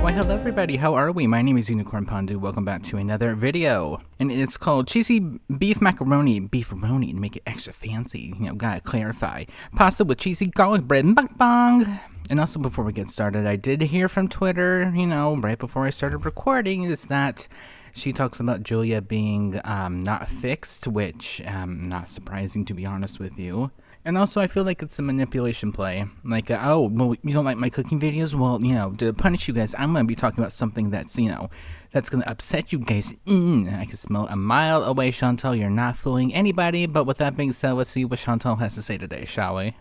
Why hello everybody, how are we? My name is Unicorn Pandu, welcome back to another video. And it's called cheesy beef macaroni, beeferoni to make it extra fancy. You know, gotta clarify. Pasta with cheesy garlic bread, mukbang. And also before we get started, I did hear from Twitter, you know, right before I started recording, is that she talks about Julia being not fixed, which not surprising to be honest with you. And also, I feel like it's a manipulation play. Like, oh, well, you don't like my cooking videos? Well, you know, to punish you guys, I'm going to be talking about something that's, you know, that's going to upset you guys. I can smell it a mile away, Chantal. You're not fooling anybody. But with that being said, let's see what Chantal has to say today, shall we?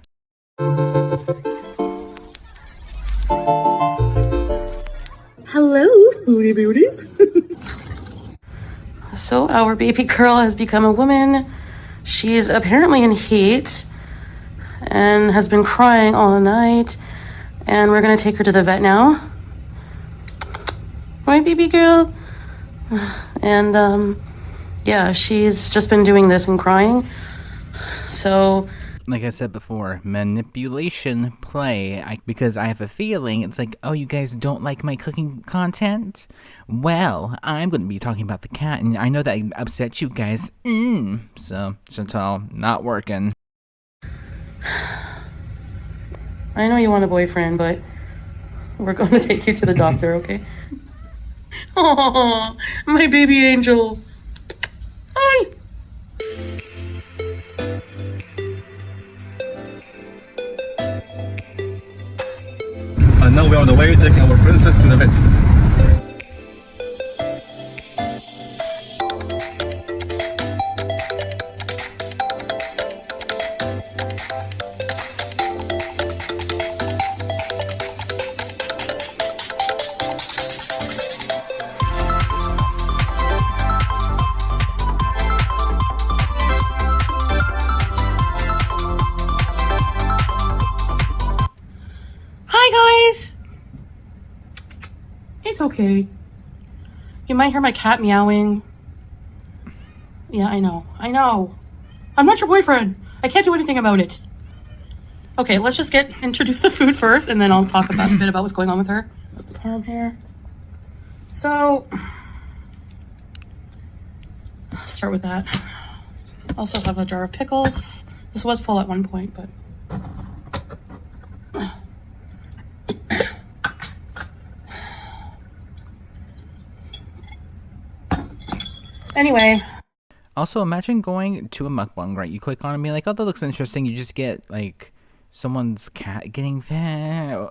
Hello, foodie beauties. So our baby girl has become a woman. She's apparently in heat and has been crying all night, and we're gonna take her to the vet now. Right, baby girl? And yeah, she's just been doing this and crying. So like I said before, manipulation play, because I have a feeling it's like, oh, you guys don't like my cooking content? Well, I'm going to be talking about the cat, and I know that upset you guys. So, Chantal, not working. I know you want a boyfriend, but we're going to take you to the doctor, okay? Oh, my baby angel. Hi. And now we are on the way taking our princess to the vet. Hi guys! It's okay. You might hear my cat meowing. Yeah, I know. I'm not your boyfriend. I can't do anything about it. Okay, let's just introduce the food first, and then I'll talk a bit about what's going on with her. Put the parm here. So, I'll start with that. Also have a jar of pickles. This was full at one point, but anyway. Also, imagine going to a mukbang, right? You click on it and be like, oh, that looks interesting. You just get, like, someone's cat getting fed.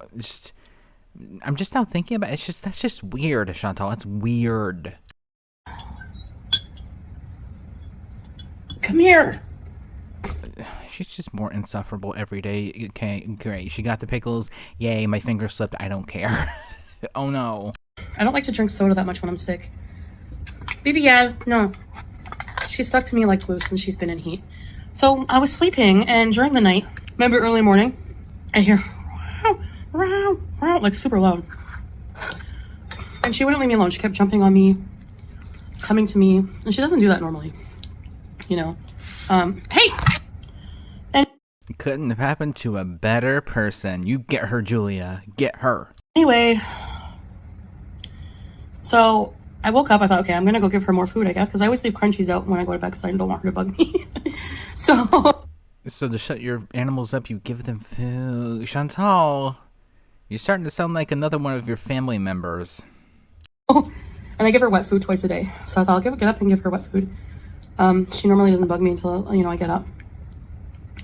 I'm just now thinking about it. That's just weird, Chantal. That's weird. Come here. She's just more insufferable every day. Okay, great. She got the pickles. Yay, my finger slipped. I don't care. Oh, no. I don't like to drink soda that much when I'm sick. Baby, yeah, no. She's stuck to me like glue since she's been in heat. So I was sleeping, and during the night, remember early morning, I hear like super loud. And she wouldn't leave me alone. She kept jumping on me, coming to me, and she doesn't do that normally. You know, hey! And couldn't have happened to a better person. You get her, Julia. Get her. Anyway, so I woke up, I thought, okay, I'm gonna go give her more food, I guess, because I always leave crunchies out when I go to bed because I don't want her to bug me. So to shut your animals up, you give them food. Chantal, you're starting to sound like another one of your family members. Oh, and I give her wet food twice a day. So I thought I'll get up and give her wet food. She normally doesn't bug me until, you know, I get up.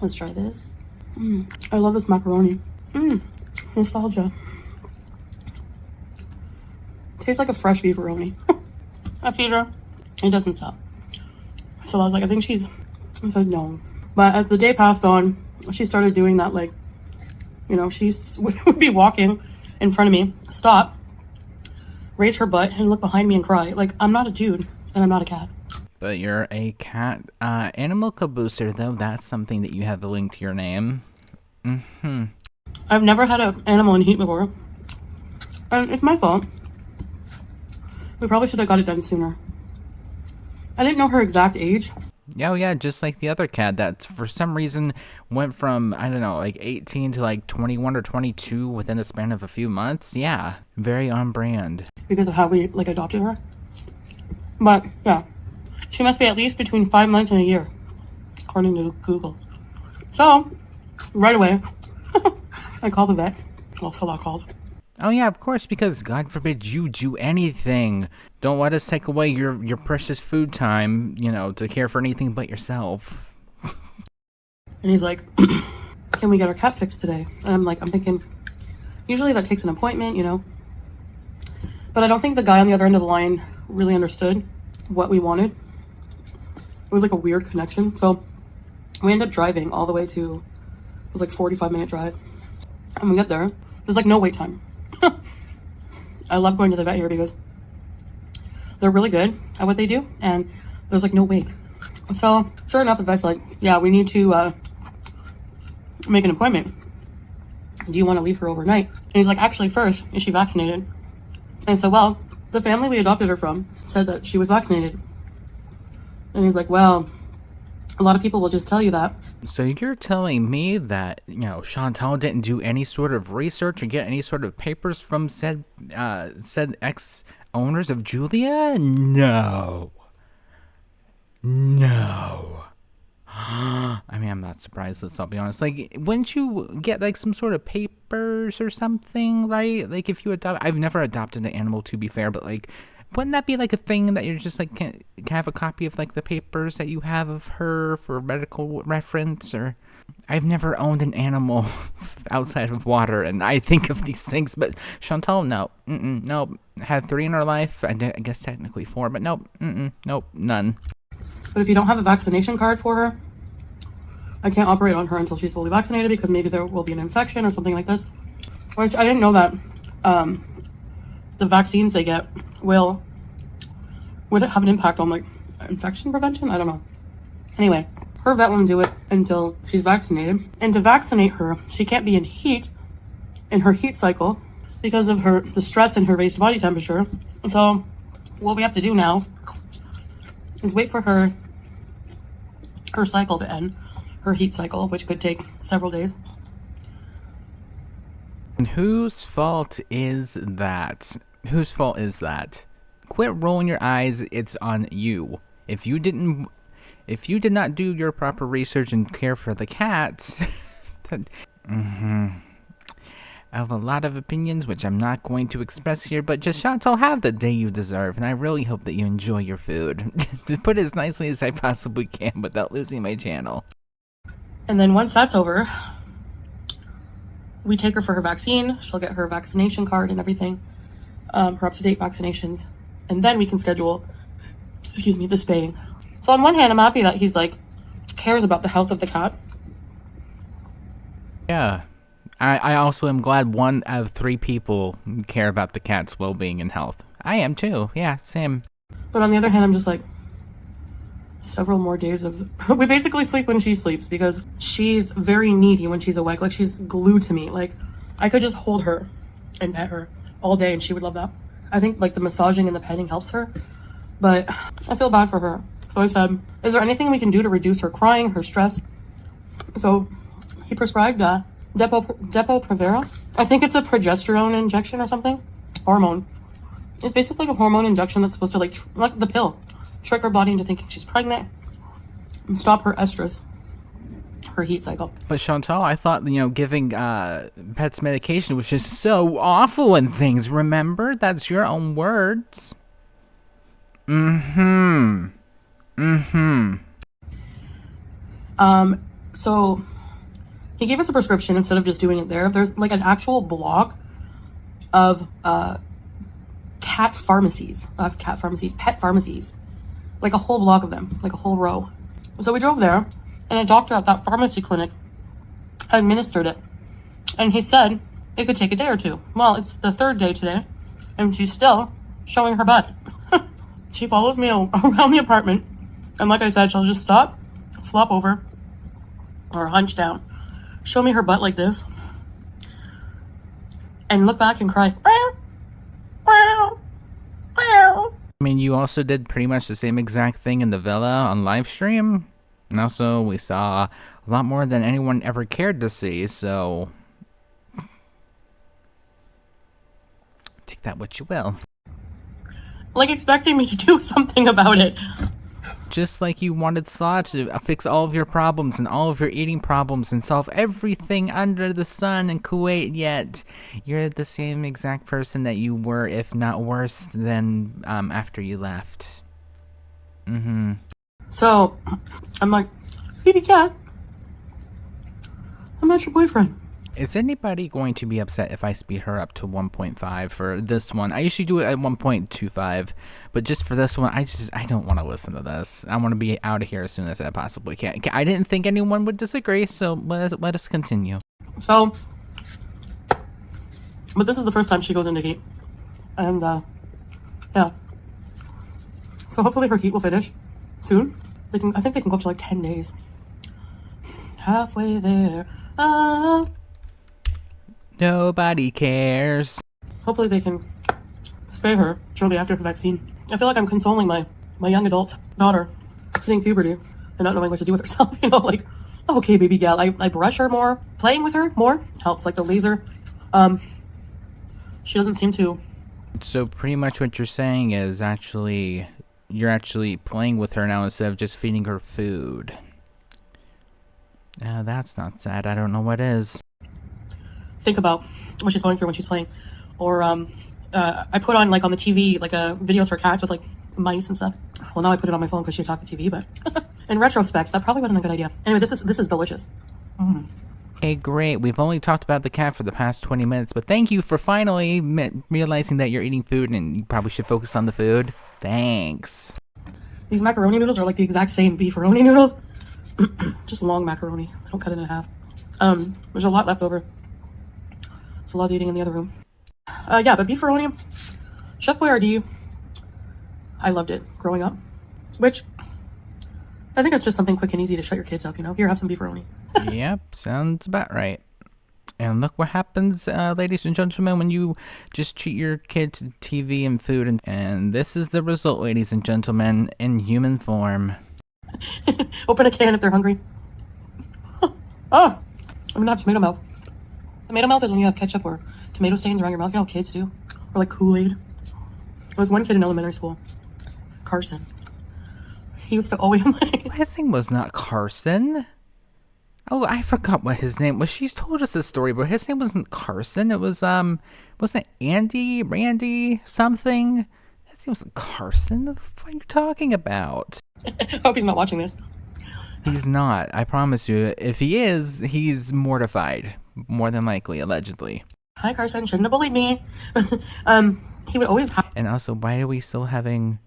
Let's try this. I love this macaroni. Nostalgia. Tastes like a fresh beeferoni. I feed her. It doesn't stop. So I was like, I said no. But as the day passed on, she started doing that, like, you know, she would be walking in front of me, stop, raise her butt, and look behind me and cry. Like, I'm not a dude, and I'm not a cat. But you're a cat. Animal caboose, though, that's something that you have linked to your name. I've never had an animal in heat before. And it's my fault. We probably should have got it done sooner. I didn't know her exact age. Oh yeah, just like the other cat that for some reason went from, I don't know, like 18 to like 21 or 22 within the span of a few months. Yeah, very on brand. Because of how we like adopted her. But yeah, she must be at least between 5 months and a year, according to Google. So right away, I called the vet. Well, so I called. Oh yeah, of course, because God forbid you do anything. Don't let us take away your precious food time, to care for anything but yourself. And he's like, can we get our cat fixed today? And I'm thinking, usually that takes an appointment, But I don't think the guy on the other end of the line really understood what we wanted. It was like a weird connection. So we ended up driving all the way to, it was like 45-minute drive. And we get there, there's like no wait time. I love going to the vet here because they're really good at what they do, and there's like no wait. So sure enough, the vet's like, yeah, we need to make an appointment. Do you want to leave her overnight? And he's like, actually, first, is she vaccinated? And so, well, the family we adopted her from said that she was vaccinated. And he's like, well, a lot of people will just tell you that. So you're telling me that, Chantal didn't do any sort of research or get any sort of papers from said ex-owners of Julia? No. I mean, I'm not surprised, let's all be honest. Like, wouldn't you get, like, some sort of papers or something, right? Like, if you adopt... I've never adopted an animal, to be fair, but, like, wouldn't that be, like, a thing that you're just, like, can I have a copy of, like, the papers that you have of her for medical reference? Or... I've never owned an animal outside of water, and I think of these things, but Chantal, no. Nope. Had 3 in her life. I guess technically 4, but nope. Nope. None. But if you don't have a vaccination card for her, I can't operate on her until she's fully vaccinated because maybe there will be an infection or something like this. Which I didn't know that the vaccines they get would it have an impact on like infection prevention? I don't know. Anyway, her vet won't do it until she's vaccinated. And to vaccinate her, she can't be in her heat cycle because of the stress in her raised body temperature. So what we have to do now is wait for her cycle to end, her heat cycle, which could take several days. And whose fault is that? Whose fault is that? Quit rolling your eyes, it's on you. If you did not do your proper research and care for the cats, I have a lot of opinions, which I'm not going to express here, but just Chantal, have the day you deserve, and I really hope that you enjoy your food. To put it as nicely as I possibly can without losing my channel. And then once that's over, we take her for her vaccine. She'll get her vaccination card and everything, her up-to-date vaccinations, and then we can schedule, the spaying. So on one hand, I'm happy that he's like, cares about the health of the cat. Yeah. I also am glad 1 out of 3 people care about the cat's well-being and health. I am too. Yeah, same. But on the other hand, I'm just like, several more days of... We basically sleep when she sleeps because she's very needy when she's awake. Like, she's glued to me. Like, I could just hold her and pet her all day and she would love that. I think, like, the massaging and the petting helps her. But I feel bad for her. So I said, is there anything we can do to reduce her crying, her stress? So he prescribed Depo-Provera. I think it's a progesterone injection or something. Hormone. It's basically a hormone injection that's supposed to like the pill, trick her body into thinking she's pregnant and stop her estrus, her heat cycle. But Chantal, I thought giving pets medication was just so awful and things. Remember, that's your own words. So he gave us a prescription instead of just doing it there. There's like an actual blog of pet pharmacies, like a whole block of them, like a whole row. So we drove there, and a doctor at that pharmacy clinic administered it, and he said it could take a day or 2. Well, it's the 3rd day today, and she's still showing her butt. She follows me around the apartment, and like I said, she'll just stop, flop over, or hunch down, show me her butt like this, and look back and cry. I mean, you also did pretty much the same exact thing in the villa on live stream. And also, we saw a lot more than anyone ever cared to see, so take that what you will. Like, expecting me to do something about it. Just like you wanted Slaw to fix all of your problems and all of your eating problems and solve everything under the sun in Kuwait, yet you're the same exact person that you were, if not worse, than after you left. So, I'm like, baby cat, I'm not your boyfriend. Is anybody going to be upset if I speed her up to 1.5 for this one? I usually do it at 1.25, but just for this one, I don't want to listen to this. I want to be out of here as soon as I possibly can. I didn't think anyone would disagree, so let us continue. So, but this is the first time she goes into heat. And, yeah. So hopefully her heat will finish soon. I think they can go up to like 10 days. Halfway there. Nobody cares. Hopefully they can spay her shortly after her vaccine. I feel like I'm consoling my young adult daughter hitting puberty and not knowing what to do with herself. You know, like, okay, baby gal, I brush her more. Playing with her more helps, like the laser. She doesn't seem to. So pretty much what you're saying is you're actually playing with her now instead of just feeding her food. That's not sad. I don't know what is. Think about what she's going through when she's playing. Or I put on, like, on the TV, like, videos for cats with, like, mice and stuff. Well, now I put it on my phone because she talked to TV, but in retrospect, that probably wasn't a good idea. Anyway, this is delicious. Okay, great. We've only talked about the cat for the past 20 minutes, but thank you for finally realizing that you're eating food and you probably should focus on the food. Thanks. These macaroni noodles are like the exact same beeferoni noodles. Just long macaroni. I don't cut it in half. There's a lot left over. It's a lot of eating in the other room. Yeah, but beeferoni, Chef Boyardee, I loved it growing up. Which, I think it's just something quick and easy to shut your kids up, you know? Here, have some beeferoni. Yep, sounds about right. And look what happens, ladies and gentlemen, when you just treat your kid to TV and food. And this is the result, ladies and gentlemen, in human form. Open a can if they're hungry. Oh, I'm gonna have tomato mouth. Tomato mouth is when you have ketchup or tomato stains around your mouth. You know how kids do? Or like Kool-Aid. There was one kid in elementary school, Carson. He used to always like... His name was not Carson. Oh, I forgot what his name was. She's told us this story, but his name wasn't Carson. It was, wasn't it Andy, Randy, something? His name wasn't Carson. What the fuck are you talking about? I hope he's not watching this. He's not. I promise you. If he is, he's mortified. More than likely, allegedly. Hi, Carson. Shouldn't have bullied me. He would always have... And also, why are we still having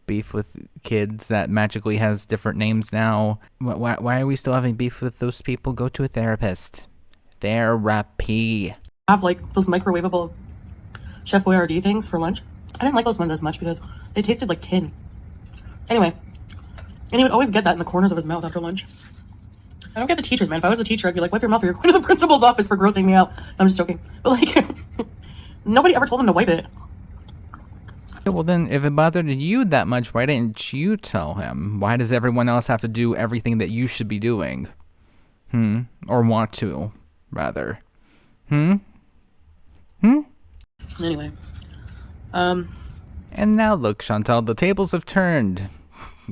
beef with kids that magically has different names now? Why are we still having beef with those people? Go to a therapist. Therapy. Have like those microwavable Chef Boyardee things for lunch. I didn't like those ones as much because they tasted like tin. Anyway, and he would always get that in the corners of his mouth after lunch. I don't get the teachers, man. If I was the teacher, I'd be like, wipe your mouth or you're going to the principal's office for grossing me out. I'm just joking. But like, nobody ever told him to wipe it. Well, then, if it bothered you that much, why didn't you tell him? Why does everyone else have to do everything that you should be doing? Or want to, rather. Anyway. And now look, Chantal, the tables have turned.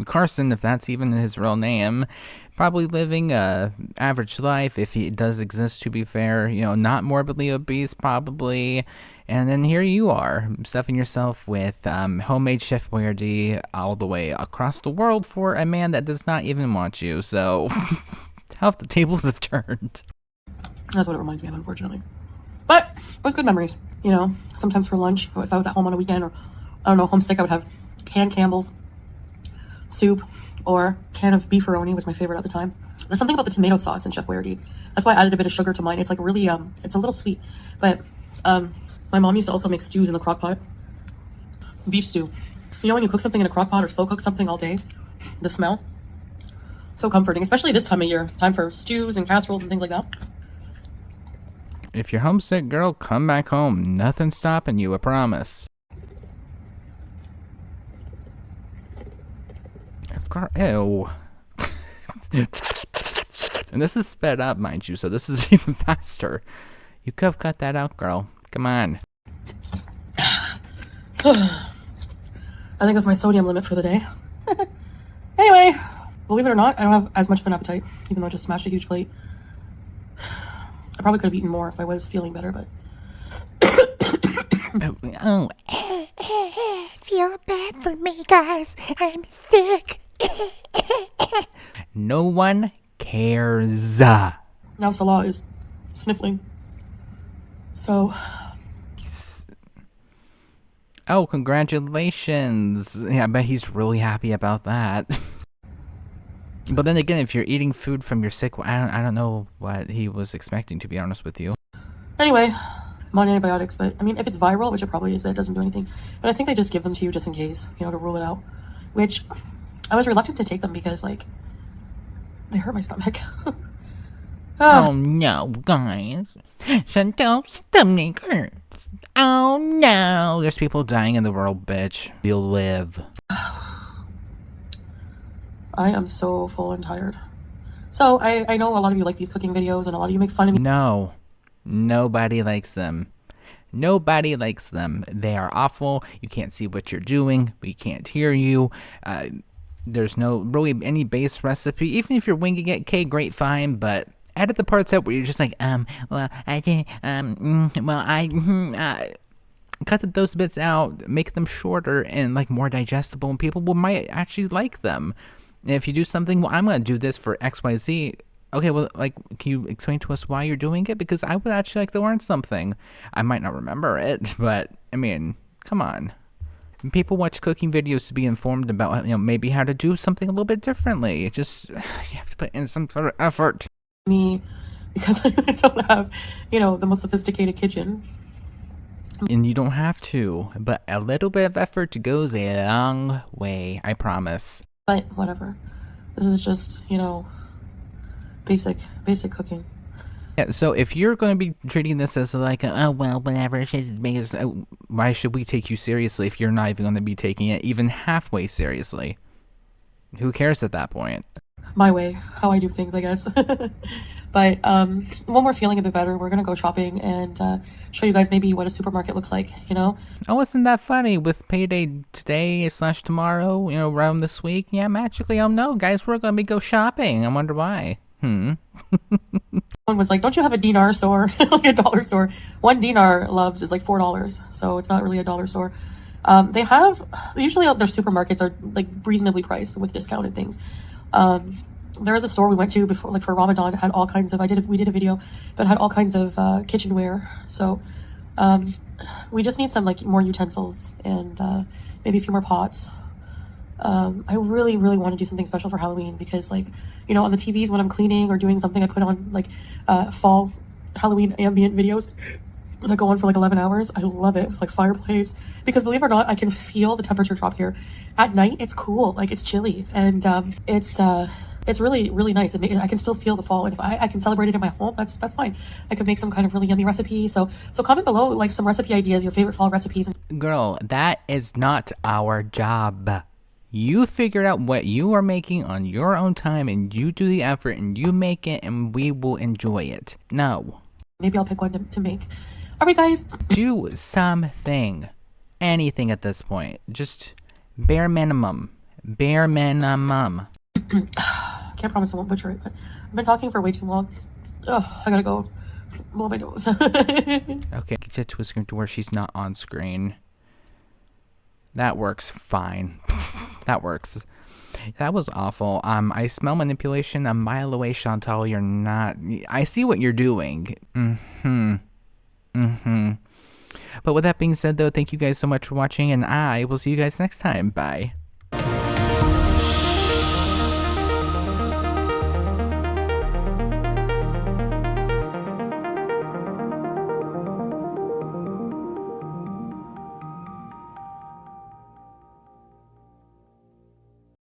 Carson, if that's even his real name, probably living a average life, if he does exist, to be fair, you know, not morbidly obese, probably. And then here you are, stuffing yourself with homemade Chef Boyardee all the way across the world for a man that does not even want you. So, how the tables have turned. That's what it reminds me of, unfortunately. But it was good memories. You know, sometimes for lunch, if I was at home on a weekend or, I don't know, homesick, I would have canned Campbell's soup or can of beeferoni was my favorite at the time. There's something about the tomato sauce in Chef Boyardee. That's why I added a bit of sugar to mine. It's like really, it's a little sweet. But my mom used to also make stews in the crock pot. Beef stew. You know when you cook something in a crock pot or slow cook something all day? The smell? So comforting, especially this time of year. Time for stews and casseroles and things like that. If you're homesick, girl, come back home. Nothing's stopping you, I promise. Girl, ew. And this is sped up, mind you, so this is even faster. You could have cut that out, girl. Come on. I think that's my sodium limit for the day. Anyway, believe it or not, I don't have as much of an appetite, even though I just smashed a huge plate. I probably could have eaten more if I was feeling better, but... Oh. Feel bad for me, guys. I'm sick. No one cares. Now Salah is sniffling. So... Oh, congratulations. Yeah, I bet he's really happy about that. But then again, if you're eating food from your sick, I don't know what he was expecting, to be honest with you. Anyway, I'm on antibiotics, but I mean, if it's viral, which it probably is, that doesn't do anything. But I think they just give them to you just in case, you know, to rule it out. Which I was reluctant to take them because, like, they hurt my stomach. Oh no, guys. Chantel's stomach hurts. Oh no. There's people dying in the world, bitch. You'll live. I am so full and tired. So I know a lot of you like these cooking videos and a lot of you make fun of me. No. Nobody likes them. Nobody likes them. They are awful. You can't see what you're doing. We can't hear you. There's no really any base recipe. Even if you're winging it, okay, great, fine, but edit the parts out where you're just like, cut those bits out, make them shorter and like more digestible, and people might actually like them. And if you do something, well, I'm gonna do this for XYZ. Okay, well, like, can you explain to us why you're doing it? Because I would actually like to learn something. I might not remember it, but I mean, come on. People watch cooking videos to be informed about, you know, maybe how to do something a little bit differently. Just, you have to put in some sort of effort. Me, because I don't have, you know, the most sophisticated kitchen. And you don't have to, but a little bit of effort goes a long way, I promise. But whatever. This is just, you know, basic cooking. Yeah, so if you're going to be treating this as like, oh, well, whatever, why should we take you seriously if you're not even going to be taking it even halfway seriously? Who cares at that point? My way, how I do things, I guess. But when we're feeling a bit better, we're going to go shopping and show you guys maybe what a supermarket looks like, you know? Oh, isn't that funny? With payday today/tomorrow, you know, around this week, yeah, magically, oh no, guys, we're going to go shopping. I wonder why. One was like, don't you have a dinar store? Like a dollar store. One dinar, loves, is like $4, so it's not really a dollar store. They usually their supermarkets are like reasonably priced with discounted things. There is a store we went to before, like for Ramadan, had all kinds of, we did a video, but had all kinds of kitchenware. So we just need some like more utensils and maybe a few more pots. I really want to do something special for Halloween because, like, you know, on the TVs when I'm cleaning or doing something, I put on like fall Halloween ambient videos that go on for like 11 hours. I love it with like fireplace because, believe it or not, I can feel the temperature drop here. At night, it's cool, like it's chilly, and it's really nice. I can still feel the fall, and if I can celebrate it in my home, that's fine. I could make some kind of really yummy recipe. So comment below like some recipe ideas, your favorite fall recipes. Girl, that is not our job. You figure out what you are making on your own time, and you do the effort, and you make it, and we will enjoy it. No. Maybe I'll pick one to make. All right, guys. Do something. Anything at this point. Just bare minimum. Bare minimum. Can't promise I won't butcher it, but I've been talking for way too long. Oh, I gotta go blow my nose. Okay, get to a screen to where she's not on screen. That works fine. That works. That was awful. I smell manipulation a mile away, Chantal. You're not... I see what you're doing. But with that being said, though, thank you guys so much for watching, and I will see you guys next time. Bye.